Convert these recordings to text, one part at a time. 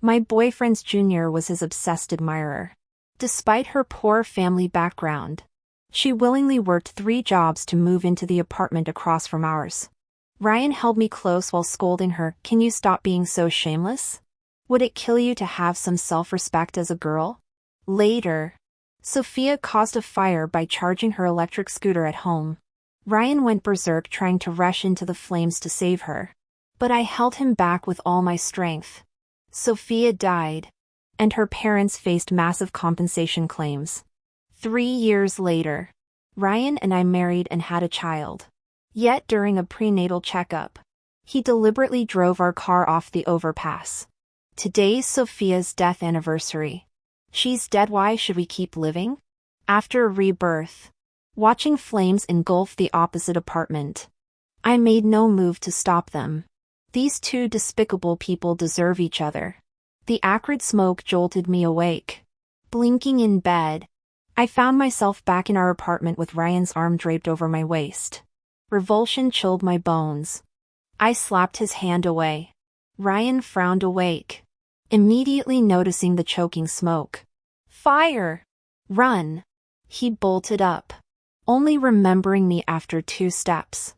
My boyfriend's junior was his obsessed admirer. Despite her poor family background, she willingly worked 3 jobs to move into the apartment across from ours. Ryan held me close while scolding her, "Can you stop being so shameless? Would it kill you to have some self-respect as a girl?" Later, Sophia caused a fire by charging her electric scooter at home. Ryan went berserk trying to rush into the flames to save her, but I held him back with all my strength. Sophia died, and her parents faced massive compensation claims. 3 years later, Ryan and I married and had a child. Yet during a prenatal checkup, he deliberately drove our car off the overpass. Today's Sophia's death anniversary. She's dead. Why should we keep living? After Rebirth, watching flames engulf the opposite apartment, I made no move to stop them. These 2 despicable people deserve each other. The acrid smoke jolted me awake. Blinking in bed, I found myself back in our apartment with Ryan's arm draped over my waist. Revulsion chilled my bones. I slapped his hand away. Ryan frowned awake, immediately noticing the choking smoke. "Fire! Run!" He bolted up, only remembering me after 2 steps.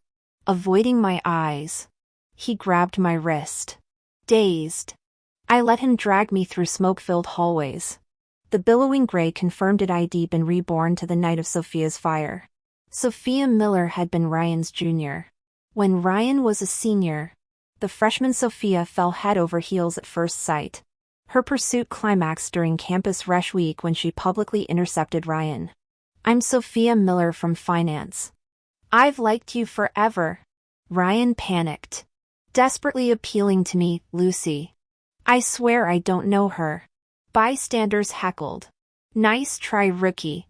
Avoiding my eyes, he grabbed my wrist. Dazed, I let him drag me through smoke-filled hallways. The billowing gray confirmed I'd been reborn to the night of Sophia's fire. Sophia Miller had been Ryan's junior. When Ryan was a senior, the freshman Sophia fell head over heels at first sight. Her pursuit climaxed during campus rush week when she publicly intercepted Ryan. "I'm Sophia Miller from finance. I've liked you forever." Ryan panicked, desperately appealing to me, "Lucy. I swear I don't know her." Bystanders heckled, "Nice try, rookie.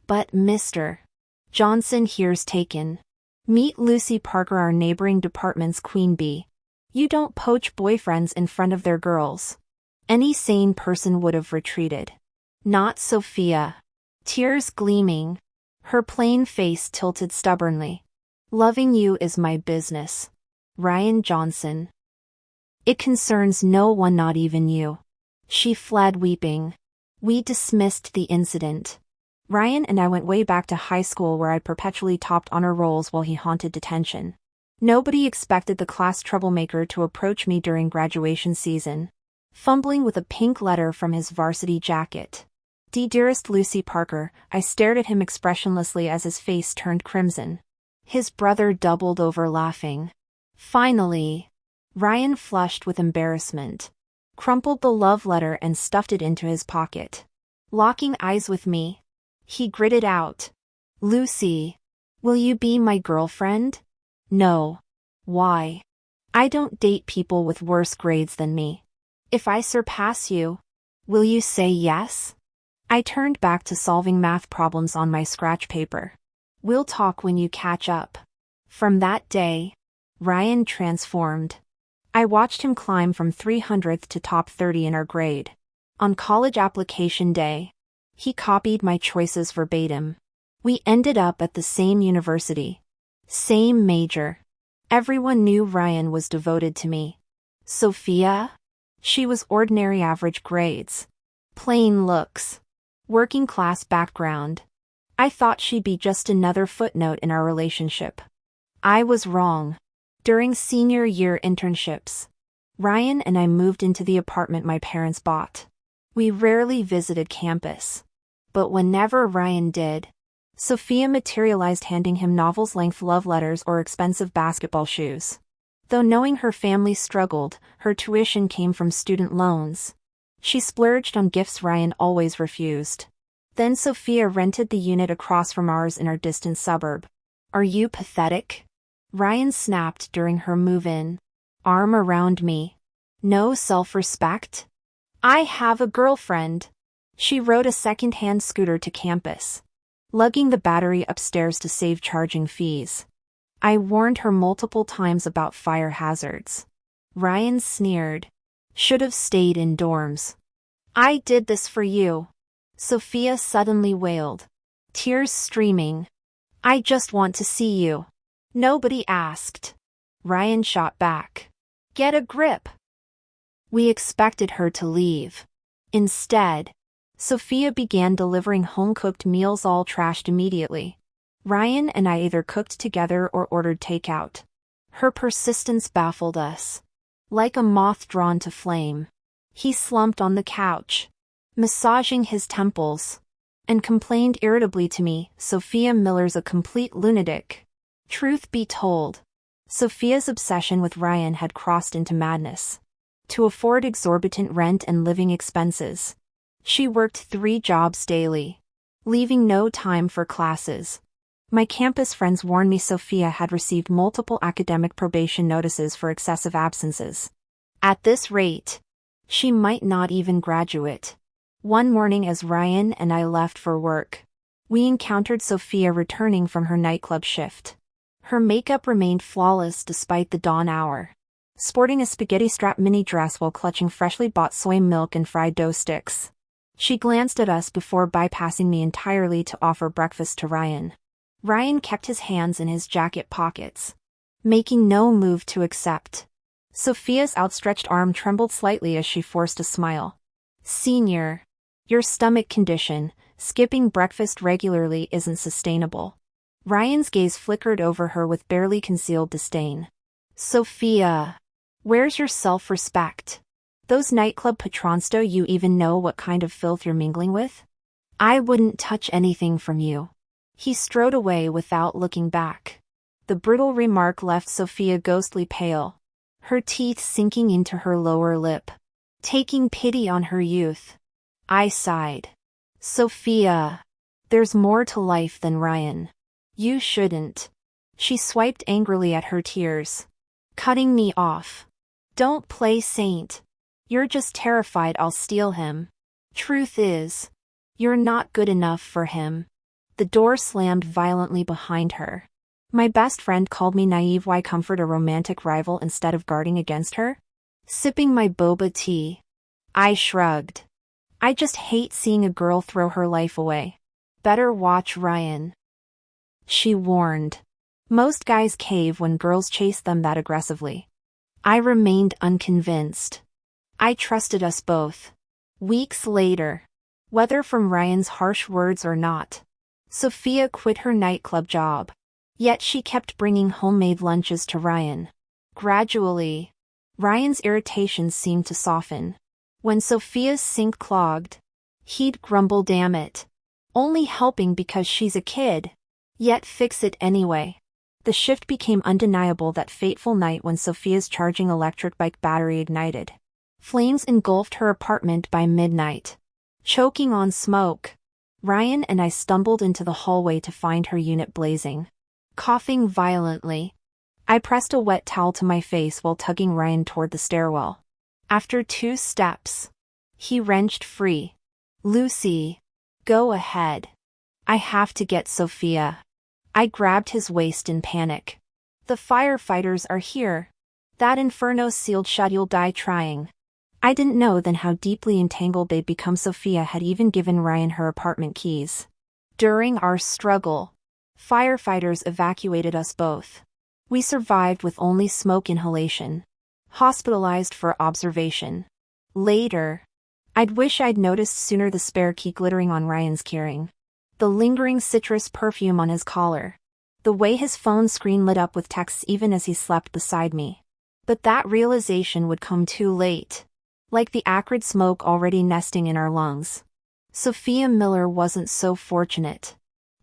But Mr. Johnson here's taken. Meet Lucy Parker, our neighboring department's queen bee. You don't poach boyfriends in front of their girls." Any sane person would have retreated. Not Sophia. Tears gleaming, her plain face tilted stubbornly. "Loving you is my business, Ryan Johnson. It concerns no one, not even you." She fled weeping. We dismissed the incident. Ryan and I went way back to high school, where I perpetually topped honor rolls while he haunted detention. Nobody expected the class troublemaker to approach me during graduation season, fumbling with a pink letter from his varsity jacket. "Dearest Lucy Parker," I stared at him expressionlessly as his face turned crimson. His brother doubled over laughing. Finally, Ryan flushed with embarrassment, crumpled the love letter and stuffed it into his pocket. Locking eyes with me, he gritted out, "Lucy, will you be my girlfriend?" "No." "Why?" "I don't date people with worse grades than me. If I surpass you, will you say yes?" I turned back to solving math problems on my scratch paper. "We'll talk when you catch up." From that day, Ryan transformed. I watched him climb from 300th to top 30 in our grade. On college application day, he copied my choices verbatim. We ended up at the same university, same major. Everyone knew Ryan was devoted to me. Sophia? She was ordinary average grades, plain looks, working class background. I thought she'd be just another footnote in our relationship. I was wrong. During senior year internships, Ryan and I moved into the apartment my parents bought. We rarely visited campus, but whenever Ryan did, Sophia materialized, handing him novels-length love letters or expensive basketball shoes. Though knowing her family struggled, her tuition came from student loans. She splurged on gifts Ryan always refused. Then Sophia rented the unit across from ours in our distant suburb. "Are you pathetic?" Ryan snapped during her move-in. Arm around me. "No self-respect? I have a girlfriend." She rode a second-hand scooter to campus, lugging the battery upstairs to save charging fees. I warned her multiple times about fire hazards. Ryan sneered. "Should have stayed in dorms." "I did this for you," Sophia suddenly wailed, tears streaming. "I just want to see you." "Nobody asked." Ryan shot back. "Get a grip." We expected her to leave. Instead, Sophia began delivering home-cooked meals, all trashed immediately. Ryan and I either cooked together or ordered takeout. Her persistence baffled us. Like a moth drawn to flame, he slumped on the couch, massaging his temples, and complained irritably to me, "Sophia Miller's a complete lunatic." Truth be told, Sophia's obsession with Ryan had crossed into madness. To afford exorbitant rent and living expenses, she worked 3 jobs daily, leaving no time for classes. My campus friends warned me Sophia had received multiple academic probation notices for excessive absences. At this rate, she might not even graduate. One morning as Ryan and I left for work, we encountered Sophia returning from her nightclub shift. Her makeup remained flawless despite the dawn hour, sporting a spaghetti-strap mini dress while clutching freshly bought soy milk and fried dough sticks. She glanced at us before bypassing me entirely to offer breakfast to Ryan. Ryan kept his hands in his jacket pockets, making no move to accept. Sophia's outstretched arm trembled slightly as she forced a smile. "Senior, your stomach condition, skipping breakfast regularly isn't sustainable." Ryan's gaze flickered over her with barely concealed disdain. "Sophia, where's your self-respect? Those nightclub patrons, do you even know what kind of filth you're mingling with? I wouldn't touch anything from you." He strode away without looking back. The brutal remark left Sophia ghostly pale, her teeth sinking into her lower lip. Taking pity on her youth, I sighed. "Sophia, there's more to life than Ryan. You shouldn't." She swiped angrily at her tears, cutting me off. "Don't play saint. You're just terrified I'll steal him. Truth is, you're not good enough for him." The door slammed violently behind her. My best friend called me naive. Why comfort a romantic rival instead of guarding against her? Sipping my boba tea, I shrugged. I just hate seeing a girl throw her life away. "Better watch Ryan," she warned. "Most guys cave when girls chase them that aggressively." I remained unconvinced. I trusted us both. Weeks later, whether from Ryan's harsh words or not, Sophia quit her nightclub job. Yet she kept bringing homemade lunches to Ryan. Gradually, Ryan's irritations seemed to soften. When Sophia's sink clogged, he'd grumble, "Damn it. Only helping because she's a kid." Yet fix it anyway. The shift became undeniable that fateful night when Sophia's charging electric bike battery ignited. Flames engulfed her apartment by midnight. Choking on smoke, Ryan and I stumbled into the hallway to find her unit blazing. Coughing violently, I pressed a wet towel to my face while tugging Ryan toward the stairwell. After 2 steps, he wrenched free. "Lucy, go ahead. I have to get Sophia." I grabbed his waist in panic. "The firefighters are here. That inferno's sealed shut. You'll die trying." I didn't know then how deeply entangled they'd become. Sophia had even given Ryan her apartment keys. During our struggle, firefighters evacuated us both. We survived with only smoke inhalation, hospitalized for observation. Later, I'd wish I'd noticed sooner the spare key glittering on Ryan's keyring, the lingering citrus perfume on his collar, the way his phone screen lit up with texts even as he slept beside me. But that realization would come too late, like the acrid smoke already nesting in our lungs. Sophia Miller wasn't so fortunate.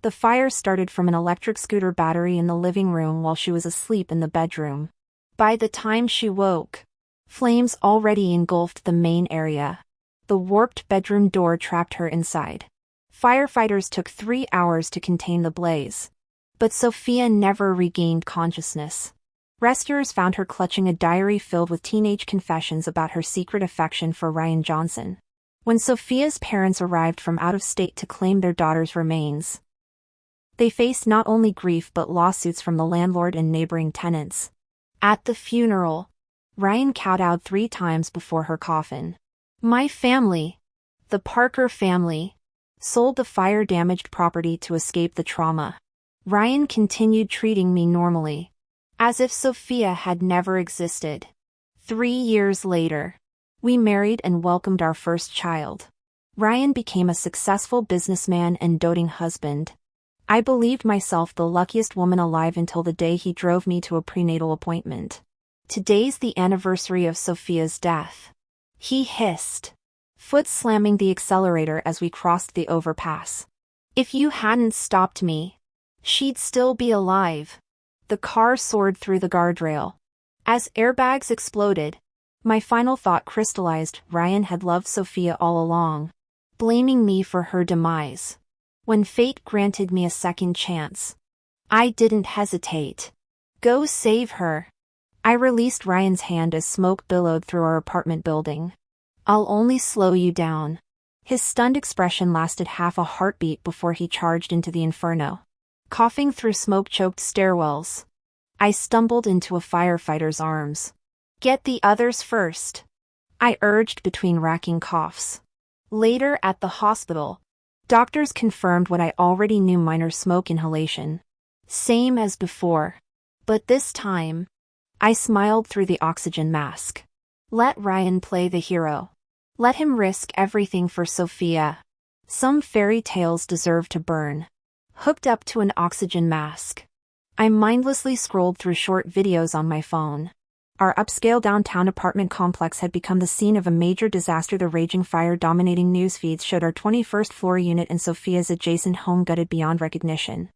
The fire started from an electric scooter battery in the living room while she was asleep in the bedroom. By the time she woke, flames already engulfed the main area. The warped bedroom door trapped her inside. Firefighters took 3 hours to contain the blaze, but Sophia never regained consciousness. Rescuers found her clutching a diary filled with teenage confessions about her secret affection for Ryan Johnson. When Sophia's parents arrived from out of state to claim their daughter's remains, they faced not only grief but lawsuits from the landlord and neighboring tenants. At the funeral, Ryan kowtowed 3 times before her coffin. "My family, the Parker family, sold the fire-damaged property to escape the trauma." Ryan continued treating me normally, as if Sophia had never existed. 3 years later, We married and welcomed our first child. Ryan became a successful businessman and doting husband. I believed myself the luckiest woman alive until the day he drove me to a prenatal appointment. Today's the anniversary of Sophia's death. He hissed, foot slamming the accelerator as we crossed the overpass. If you hadn't stopped me, she'd still be alive. The car soared through the guardrail. As airbags exploded, my final thought crystallized: Ryan had loved Sophia all along, blaming me for her demise. When fate granted me a second chance, I didn't hesitate. Go save her. I released Ryan's hand as smoke billowed through our apartment building. I'll only slow you down. His stunned expression lasted half a heartbeat before he charged into the inferno. Coughing through smoke-choked stairwells, I stumbled into a firefighter's arms. Get the others first, I urged between racking coughs. Later at the hospital, doctors confirmed what I already knew: minor smoke inhalation. Same as before. But this time, I smiled through the oxygen mask. Let Ryan play the hero. Let him risk everything for Sophia. Some fairy tales deserve to burn. Hooked up to an oxygen mask, I mindlessly scrolled through short videos on my phone. Our upscale downtown apartment complex had become the scene of a major disaster. The raging fire dominating news feeds showed our 21st floor unit and Sophia's adjacent home gutted beyond recognition.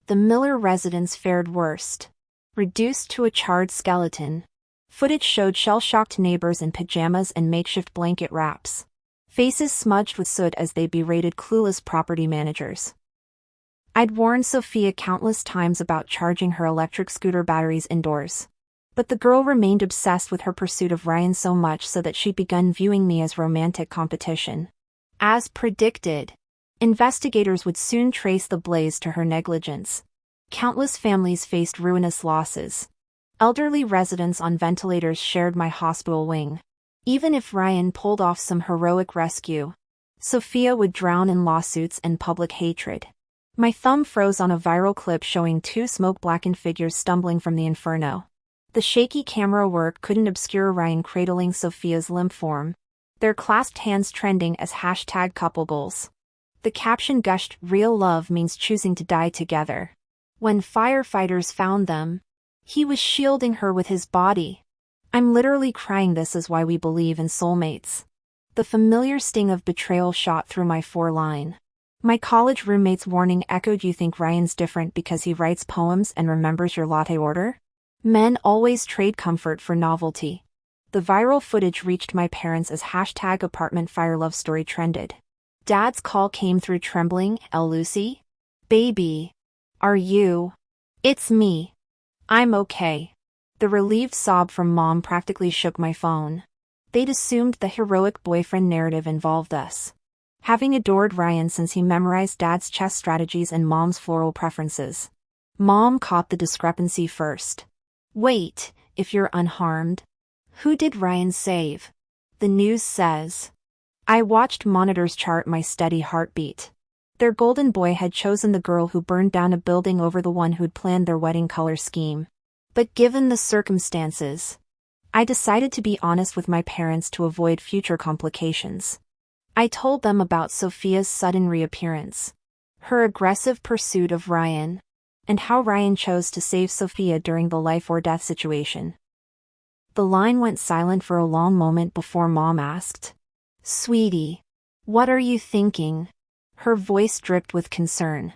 The Miller residence fared worst. Reduced to a charred skeleton. Footage showed shell-shocked neighbors in pajamas and makeshift blanket wraps. Faces smudged with soot as they berated clueless property managers. I'd warned Sophia countless times about charging her electric scooter batteries indoors. But the girl remained obsessed with her pursuit of Ryan, so much so that she'd begun viewing me as romantic competition. As predicted, investigators would soon trace the blaze to her negligence. Countless families faced ruinous losses. Elderly residents on ventilators shared my hospital wing. Even if Ryan pulled off some heroic rescue, Sophia would drown in lawsuits and public hatred. My thumb froze on a viral clip showing two smoke-blackened figures stumbling from the inferno. The shaky camera work couldn't obscure Ryan cradling Sophia's limp form, their clasped hands trending as #couple goals. The caption gushed: "Real love means choosing to die together." When firefighters found them, he was shielding her with his body. I'm literally crying. This is why we believe in soulmates. The familiar sting of betrayal shot through my foreline. My college roommate's warning echoed: you think Ryan's different because he writes poems and remembers your latte order? Men always trade comfort for novelty. The viral footage reached my parents as #apartmentfirelove story trended. Dad's call came through trembling. Lucy? Baby. Are you? It's me. I'm okay. The relieved sob from Mom practically shook my phone. They'd assumed the heroic boyfriend narrative involved us. Having adored Ryan since he memorized Dad's chess strategies and Mom's floral preferences. Mom caught the discrepancy first. Wait, if you're unharmed, who did Ryan save? The news says. I watched monitors chart my steady heartbeat. Their golden boy had chosen the girl who burned down a building over the one who'd planned their wedding color scheme. But given the circumstances, I decided to be honest with my parents to avoid future complications. I told them about Sophia's sudden reappearance, her aggressive pursuit of Ryan, and how Ryan chose to save Sophia during the life-or-death situation. The line went silent for a long moment before Mom asked, "Sweetie, what are you thinking?" Her voice dripped with concern.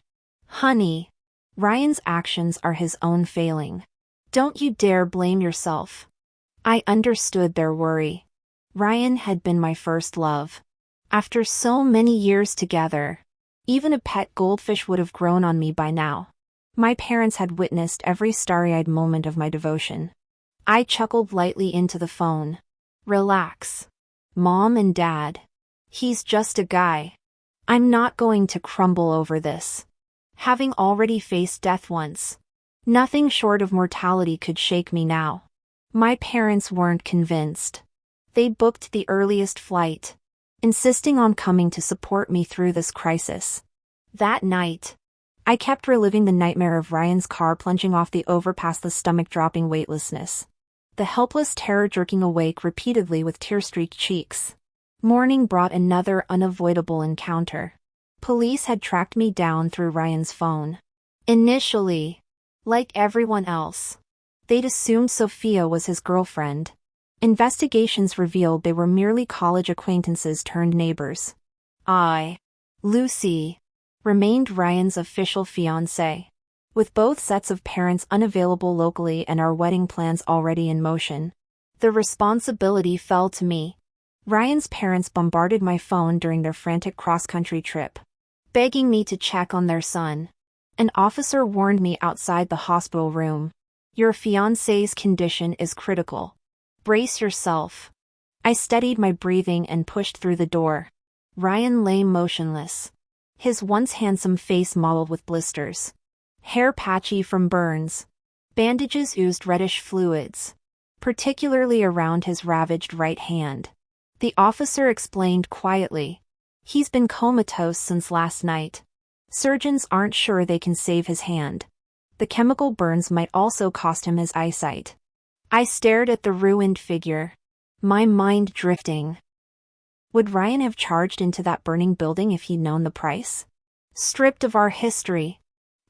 "Honey, Ryan's actions are his own failing. Don't you dare blame yourself." I understood their worry. Ryan had been my first love. After so many years together, even a pet goldfish would have grown on me by now. My parents had witnessed every starry-eyed moment of my devotion. I chuckled lightly into the phone. Relax. Mom and Dad. He's just a guy. I'm not going to crumble over this. Having already faced death once, nothing short of mortality could shake me now. My parents weren't convinced. They booked the earliest flight, insisting on coming to support me through this crisis. That night, I kept reliving the nightmare of Ryan's car plunging off the overpass, the stomach-dropping weightlessness. the helpless terror jerking awake repeatedly with tear-streaked cheeks. Morning brought another unavoidable encounter. Police had tracked me down through Ryan's phone. Initially, like everyone else, they'd assumed Sophia was his girlfriend. Investigations revealed they were merely college acquaintances turned neighbors. Lucy, remained Ryan's official fiancée. With both sets of parents unavailable locally and our wedding plans already in motion, the responsibility fell to me. Ryan's parents bombarded my phone during their frantic cross-country trip, begging me to check on their son. An officer warned me outside the hospital room. "Your fiancé's condition is critical. Brace yourself." I steadied my breathing and pushed through the door. Ryan lay motionless, his once handsome face mottled with blisters, hair patchy from burns. Bandages oozed reddish fluids, particularly around his ravaged right hand. The officer explained quietly, "He's been comatose since last night. Surgeons aren't sure they can save his hand. The chemical burns might also cost him his eyesight." I stared at the ruined figure, my mind drifting. Would Ryan have charged into that burning building if he'd known the price? Stripped of our history,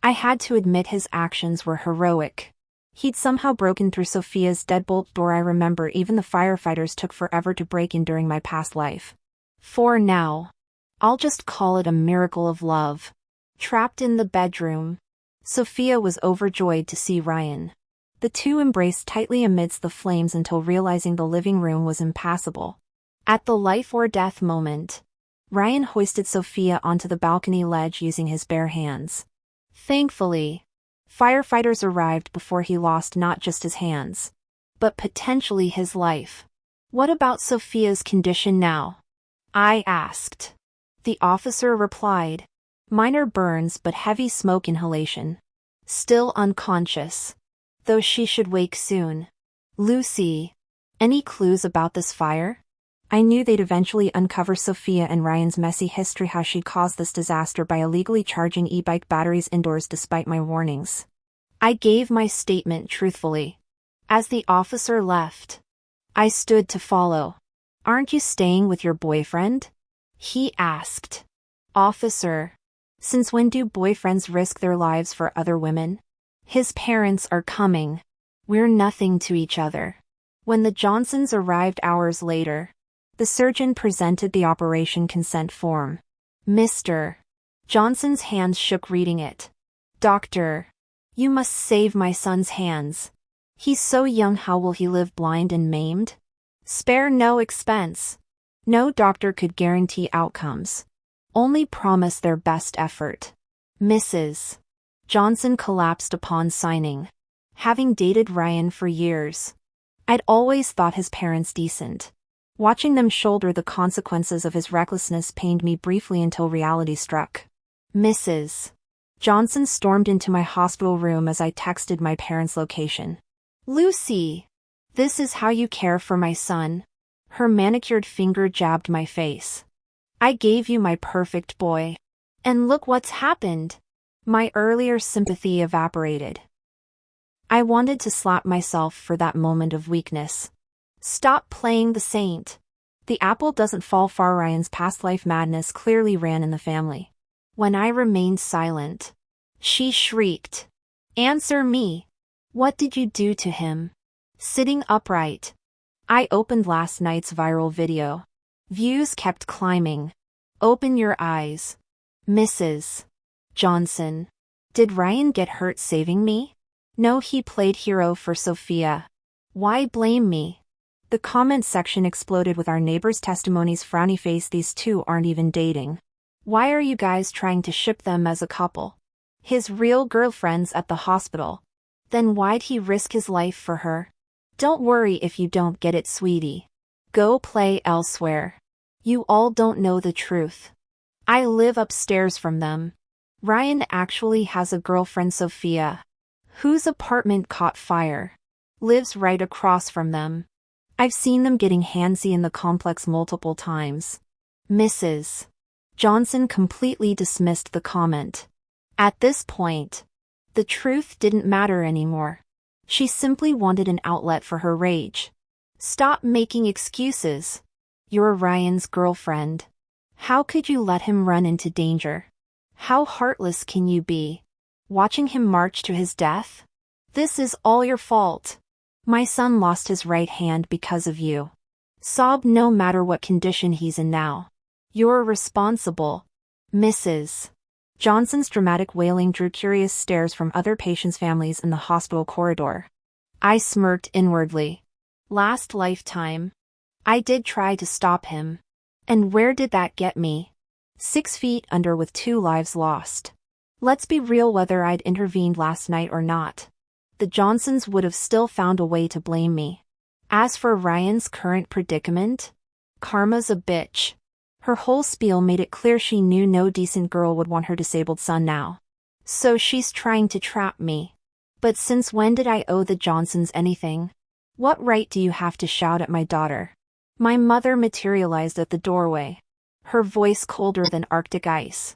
I had to admit his actions were heroic. He'd somehow broken through Sophia's deadbolt door. I remember even the firefighters took forever to break in during my past life. For now, I'll just call it a miracle of love. Trapped in the bedroom, Sophia was overjoyed to see Ryan. The two embraced tightly amidst the flames until realizing the living room was impassable. At the life-or-death moment, Ryan hoisted Sophia onto the balcony ledge using his bare hands. Thankfully, firefighters arrived before he lost not just his hands, but potentially his life. "What about Sophia's condition now?" I asked. The officer replied, "Minor burns but heavy smoke inhalation. Still unconscious, though she should wake soon." Lucy, any clues about this fire? I knew they'd eventually uncover Sophia and Ryan's messy history, how she'd caused this disaster by illegally charging e-bike batteries indoors despite my warnings. I gave my statement truthfully. As the officer left, I stood to follow. "Aren't you staying with your boyfriend?" he asked. "Officer, since when do boyfriends risk their lives for other women? His parents are coming. We're nothing to each other." When the Johnsons arrived hours later, the surgeon presented the operation consent form. Mr. Johnson's hands shook reading it. "Doctor, you must save my son's hands. He's so young, how will he live blind and maimed? Spare no expense." No doctor could guarantee outcomes, only promise their best effort. Mrs. Johnson collapsed upon signing. Having dated Ryan for years, I'd always thought his parents decent. Watching them shoulder the consequences of his recklessness pained me briefly until reality struck. Mrs. Johnson stormed into my hospital room as I texted my parents' location. "Lucy, this is how you care for my son." Her manicured finger jabbed my face. "I gave you my perfect boy. And look what's happened." My earlier sympathy evaporated. I wanted to slap myself for that moment of weakness. Stop playing the saint. The apple doesn't fall far. Ryan's past life madness clearly ran in the family. When I remained silent, she shrieked, "Answer me. What did you do to him?" Sitting upright, I opened last night's viral video. Views kept climbing. "Open your eyes, Mrs. Johnson. Did Ryan get hurt saving me? No, he played hero for Sophia. Why blame me?" The comment section exploded with our neighbors' testimonies. "Frowny face, these two aren't even dating. Why are you guys trying to ship them as a couple? His real girlfriend's at the hospital. Then why'd he risk his life for her? Don't worry if you don't get it, sweetie. Go play elsewhere. You all don't know the truth. I live upstairs from them. Ryan actually has a girlfriend, Sophia, whose apartment caught fire. Lives right across from them. I've seen them getting handsy in the complex multiple times." Mrs. Johnson completely dismissed the comment. At this point, the truth didn't matter anymore. She simply wanted an outlet for her rage. Stop making excuses. You're Ryan's girlfriend. How could you let him run into danger? How heartless can you be? Watching him march to his death? This is all your fault. My son lost his right hand because of you. Sob no matter what condition he's in now. You're responsible. Mrs. Johnson's dramatic wailing drew curious stares from other patients' families in the hospital corridor. I smirked inwardly. Last lifetime. I did try to stop him. And where did that get me? 6 feet under with 2 lives lost. Let's be real, whether I'd intervened last night or not, the Johnsons would have still found a way to blame me. As for Ryan's current predicament, karma's a bitch. Her whole spiel made it clear she knew no decent girl would want her disabled son now. So she's trying to trap me. But since when did I owe the Johnsons anything? What right do you have to shout at my daughter? My mother materialized at the doorway, her voice colder than Arctic ice.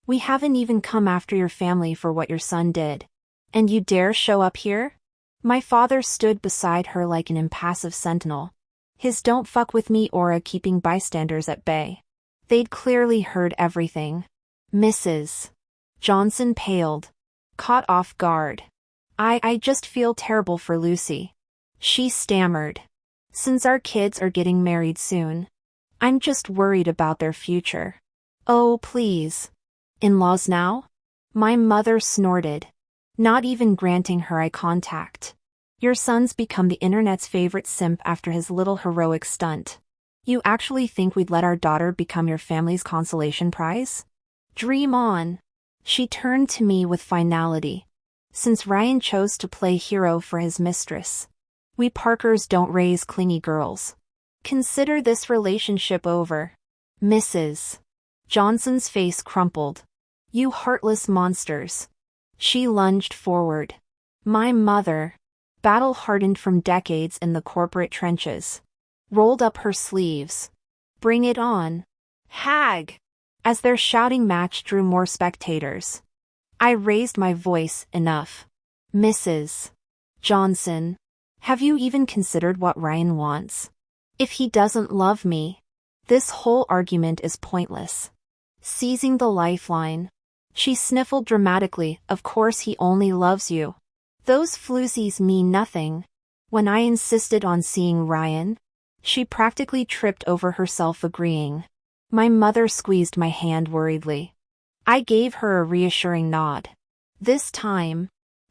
We haven't even come after your family for what your son did. And you dare show up here? My father stood beside her like an impassive sentinel, his don't fuck with me aura keeping bystanders at bay. They'd clearly heard everything. Mrs. Johnson paled, caught off guard. I just feel terrible for Lucy. She stammered. Since our kids are getting married soon, I'm just worried about their future. Oh, please. In-laws now? My mother snorted, not even granting her eye contact. Your son's become the internet's favorite simp after his little heroic stunt. You actually think we'd let our daughter become your family's consolation prize? Dream on. She turned to me with finality. Since Ryan chose to play hero for his mistress, we Parkers don't raise clingy girls. Consider this relationship over. Mrs. Johnson's face crumpled. You heartless monsters. She lunged forward. My mother, battle-hardened from decades in the corporate trenches, rolled up her sleeves. Bring it on. Hag! As their shouting match drew more spectators, I raised my voice. Enough. Mrs. Johnson, have you even considered what Ryan wants? If he doesn't love me, this whole argument is pointless. Seizing the lifeline, she sniffled dramatically. Of course he only loves you. Those floozies mean nothing. When I insisted on seeing Ryan, she practically tripped over herself agreeing. My mother squeezed my hand worriedly. I gave her a reassuring nod. This time,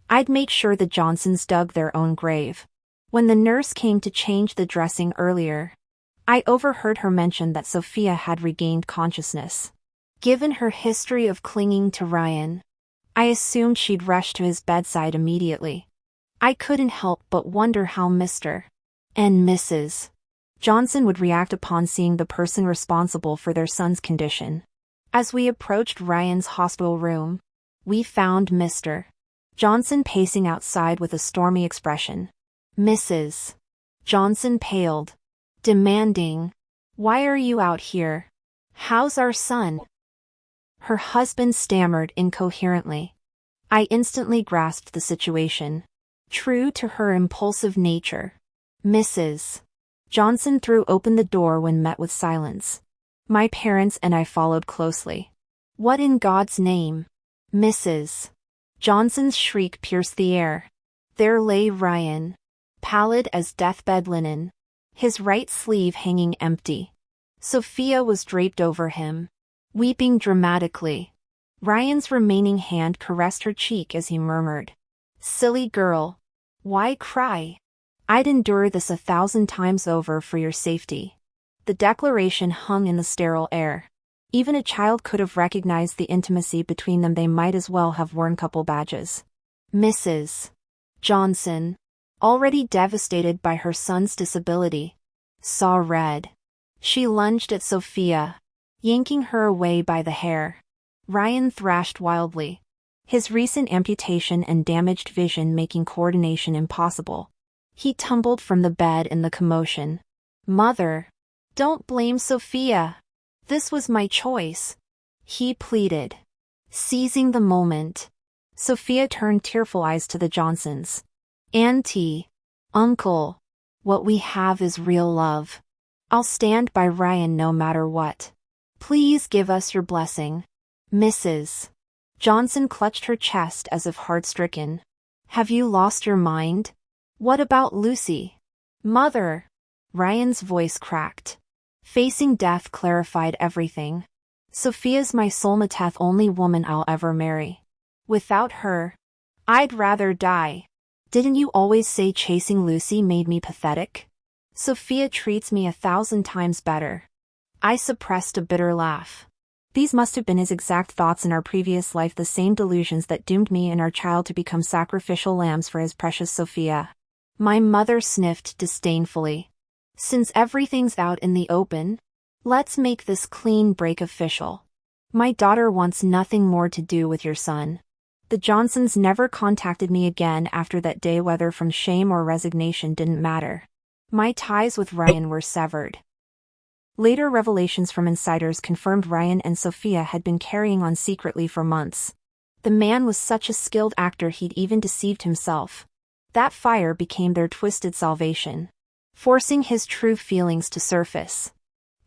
I'd make sure the Johnsons dug their own grave. When the nurse came to change the dressing earlier, I overheard her mention that Sophia had regained consciousness. Given her history of clinging to Ryan, I assumed she'd rush to his bedside immediately. I couldn't help but wonder how Mr. and Mrs. Johnson would react upon seeing the person responsible for their son's condition. As we approached Ryan's hospital room, we found Mr. Johnson pacing outside with a stormy expression. Mrs. Johnson paled, demanding, "Why are you out here? How's our son?" Her husband stammered incoherently. I instantly grasped the situation. True to her impulsive nature, Mrs. Johnson threw open the door when met with silence. My parents and I followed closely. What in God's name? Mrs. Johnson's shriek pierced the air. There lay Ryan, pallid as deathbed linen, his right sleeve hanging empty. Sophia was draped over him, weeping dramatically. Ryan's remaining hand caressed her cheek as he murmured, "Silly girl. Why cry? I'd endure this 1,000 times over for your safety." The declaration hung in the sterile air. Even a child could have recognized the intimacy between them. They might as well have worn couple badges. Mrs. Johnson, already devastated by her son's disability, saw red. She lunged at Sophia, yanking her away by the hair. Ryan thrashed wildly, his recent amputation and damaged vision making coordination impossible. He tumbled from the bed in the commotion. "Mother, don't blame Sophia. This was my choice," he pleaded. Seizing the moment, Sophia turned tearful eyes to the Johnsons. Auntie. Uncle. What we have is real love. I'll stand by Ryan no matter what. Please give us your blessing. Mrs. Johnson clutched her chest as if heart-stricken. Have you lost your mind? What about Lucy? Mother. Ryan's voice cracked. Facing death clarified everything. Sophia's my soulmateth only woman I'll ever marry. Without her, I'd rather die. Didn't you always say chasing Lucy made me pathetic? Sophia treats me 1,000 times better. I suppressed a bitter laugh. These must have been his exact thoughts in our previous life, the same delusions that doomed me and our child to become sacrificial lambs for his precious Sophia. My mother sniffed disdainfully. Since everything's out in the open, let's make this clean break official. My daughter wants nothing more to do with your son. The Johnsons never contacted me again after that day, whether from shame or resignation didn't matter. My ties with Ryan were severed. Later revelations from insiders confirmed Ryan and Sophia had been carrying on secretly for months. The man was such a skilled actor he'd even deceived himself. That fire became their twisted salvation, forcing his true feelings to surface.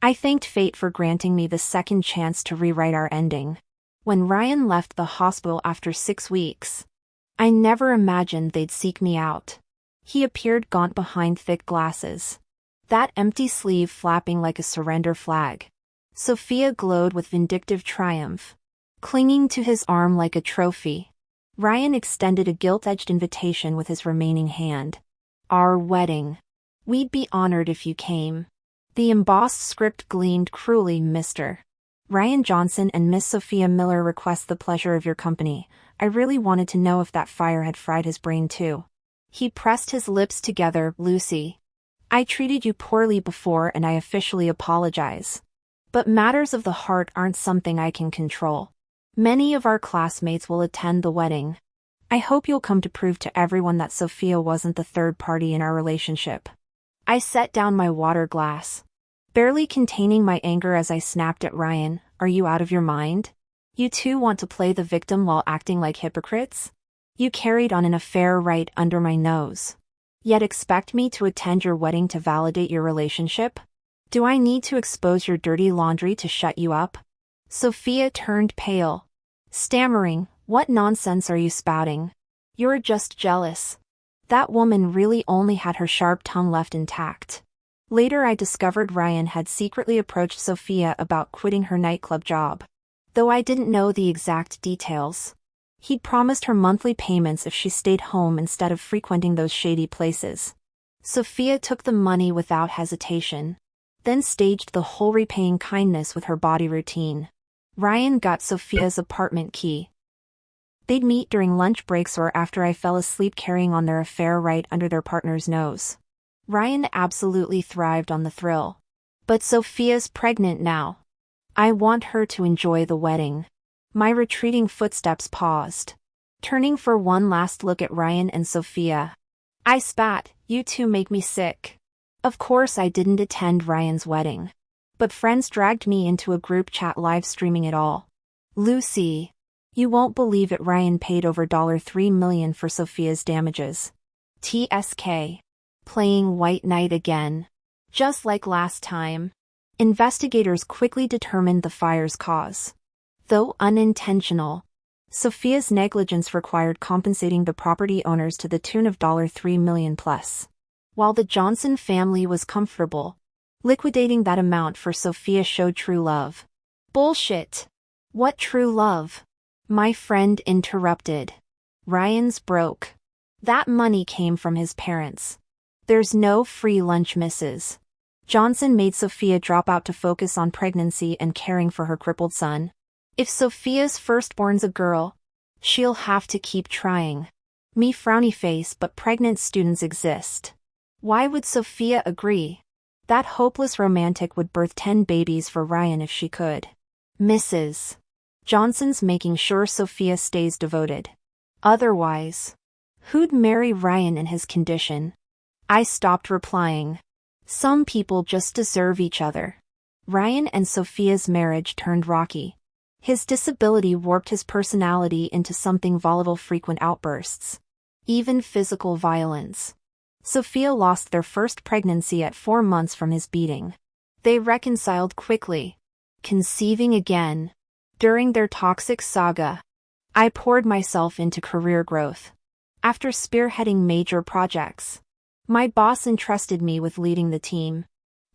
I thanked fate for granting me the second chance to rewrite our ending. When Ryan left the hospital after 6 weeks, I never imagined they'd seek me out. He appeared gaunt behind thick glasses, that empty sleeve flapping like a surrender flag. Sophia glowed with vindictive triumph, clinging to his arm like a trophy. Ryan extended a gilt-edged invitation with his remaining hand. Our wedding. We'd be honored if you came. The embossed script gleamed cruelly, Mr. Ryan Johnson and Miss Sophia Miller request the pleasure of your company. I really wanted to know if that fire had fried his brain too. He pressed his lips together. Lucy. I treated you poorly before and I officially apologize. But matters of the heart aren't something I can control. Many of our classmates will attend the wedding. I hope you'll come to prove to everyone that Sophia wasn't the third party in our relationship. I set down my water glass, barely containing my anger as I snapped at Ryan. Are you out of your mind? You two want to play the victim while acting like hypocrites? You carried on an affair right under my nose, yet expect me to attend your wedding to validate your relationship? Do I need to expose your dirty laundry to shut you up? Sophia turned pale, stammering, what nonsense are you spouting? You're just jealous. That woman really only had her sharp tongue left intact. Later I discovered Ryan had secretly approached Sophia about quitting her nightclub job. Though I didn't know the exact details, he'd promised her monthly payments if she stayed home instead of frequenting those shady places. Sophia took the money without hesitation, then staged the whole repaying kindness with her body routine. Ryan got Sophia's apartment key. They'd meet during lunch breaks or after I fell asleep, carrying on their affair right under their partner's nose. Ryan absolutely thrived on the thrill. But Sophia's pregnant now. I want her to enjoy the wedding. My retreating footsteps paused, turning for one last look at Ryan and Sophia. I spat, you two make me sick. Of course I didn't attend Ryan's wedding, but friends dragged me into a group chat live streaming it all. Lucy. You won't believe it, Ryan paid over $3 million for Sophia's damages. TSK. Playing White Knight again. Just like last time. Investigators quickly determined the fire's cause. Though unintentional, Sophia's negligence required compensating the property owners to the tune of $3 million plus. While the Johnson family was comfortable, liquidating that amount for Sophia showed true love. Bullshit. What true love? My friend interrupted. Ryan's broke. That money came from his parents. There's no free lunch, Mrs. Johnson made Sophia drop out to focus on pregnancy and caring for her crippled son. If Sophia's firstborn's a girl, she'll have to keep trying. Me frowny face, but pregnant students exist. Why would Sophia agree? That hopeless romantic would birth 10 babies for Ryan if she could. Mrs. Johnson's making sure Sophia stays devoted. Otherwise, who'd marry Ryan in his condition? I stopped replying. Some people just deserve each other. Ryan and Sophia's marriage turned rocky. His disability warped his personality into something volatile, frequent outbursts. even physical violence. Sophia lost their first pregnancy at 4 months from his beating. They reconciled quickly, conceiving again. During their toxic saga, I poured myself into career growth. After spearheading major projects, my boss entrusted me with leading the team.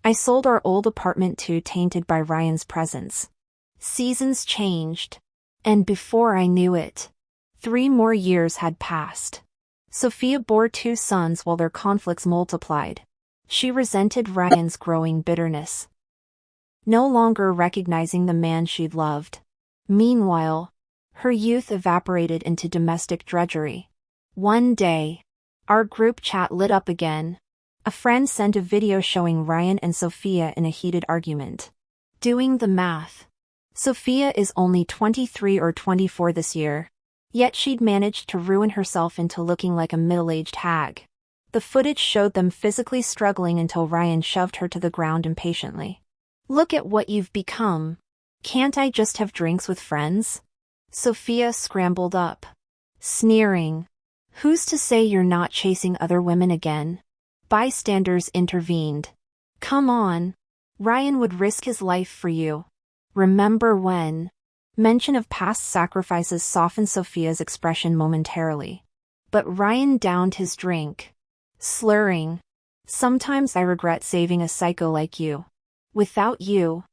I sold our old apartment too, tainted by Ryan's presence. Seasons changed, and before I knew it, 3 more years had passed. Sophia bore 2 sons while their conflicts multiplied. She resented Ryan's growing bitterness, no longer recognizing the man she'd loved. Meanwhile, her youth evaporated into domestic drudgery. One day, our group chat lit up again. A friend sent a video showing Ryan and Sophia in a heated argument. Doing the math, Sophia is only 23 or 24 this year, yet she'd managed to ruin herself into looking like a middle-aged hag. The footage showed them physically struggling until Ryan shoved her to the ground impatiently. "Look at what you've become. Can't I just have drinks with friends?" Sophia scrambled up, sneering. "Who's to say you're not chasing other women again?" Bystanders intervened. "Come on. Ryan would risk his life for you. Remember when?" Mention of past sacrifices softened Sophia's expression momentarily. But Ryan downed his drink, slurring, "Sometimes I regret saving a psycho like you. Without you,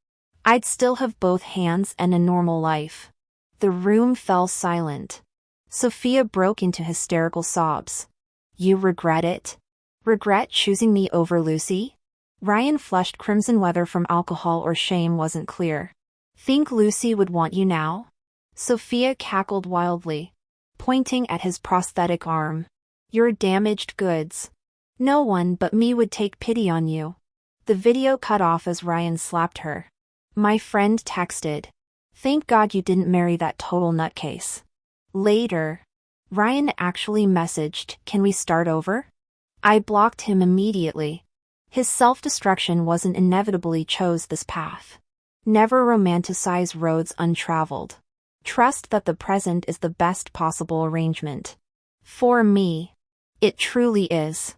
I'd still have both hands and a normal life." The room fell silent. Sophia broke into hysterical sobs. "You regret it? Regret choosing me over Lucy?" Ryan flushed crimson. Whether from alcohol or shame wasn't clear. "Think Lucy would want you now?" Sophia cackled wildly, pointing at his prosthetic arm. "You're damaged goods. No one but me would take pity on you." The video cut off as Ryan slapped her. My friend texted, "Thank God you didn't marry that total nutcase." Later, Ryan actually messaged, "Can we start over?" I blocked him immediately. His self-destruction wasn't inevitably chose this path. Never romanticize roads untraveled. Trust that the present is the best possible arrangement. For me, it truly is.